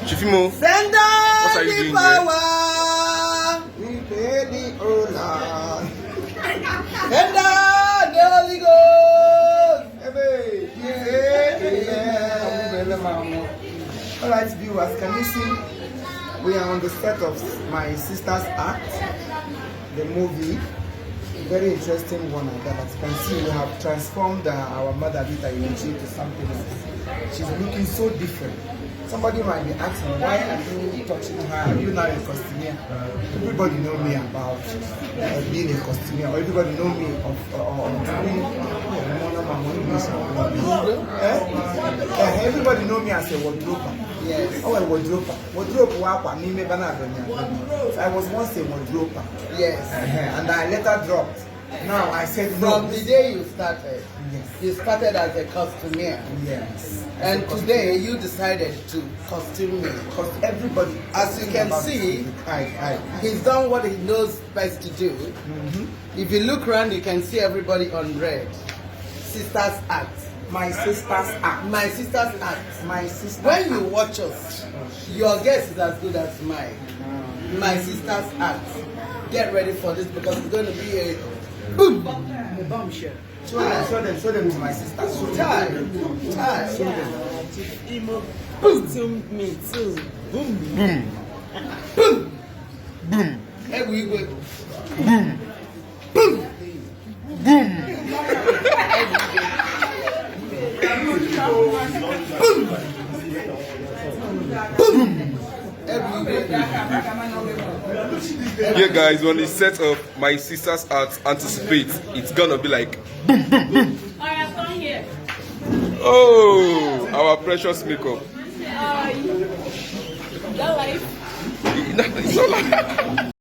Chiefimo, Send what are us you the doing power. We pay the honor. Send us the Holy Ghost. Amen. Alright, viewers, can you see? We are on the set of my sister's act, the movie. Very interesting one. That as you can see, we have transformed our mother Rita into something else. She's looking so different. Somebody might be asking, why are you touching her? Are you now a costumier? Everybody know me about being a costumier, or everybody know me of everybody know me as a wardrober. Yes. Oh, a wardrober. Wardrobe. I was once a wardrober. Yes. And I later dropped. Now I said no. From the day you started, yes. You started as a costumier. Yes. And today you decided to costume me. Because everybody, as you can see, he's done what he knows best to do. If you look around, you can see everybody on red. Sister's act. My sister's act. My sister's act. My sister. When you watch us, your guess is as good as mine. My sister's act. Get ready for this because it's going to be a boom, a bombshell. Show them to my sister. Tie. Show them. Imo costume me too. Boom. Boom. Boom. Every week. Boom. Boom. Boom. Boom. Yeah, guys, on the set of my sister's art, anticipate it's gonna be like boom, boom, boom. Alright, come here. Oh, our precious makeup. That life. It's not like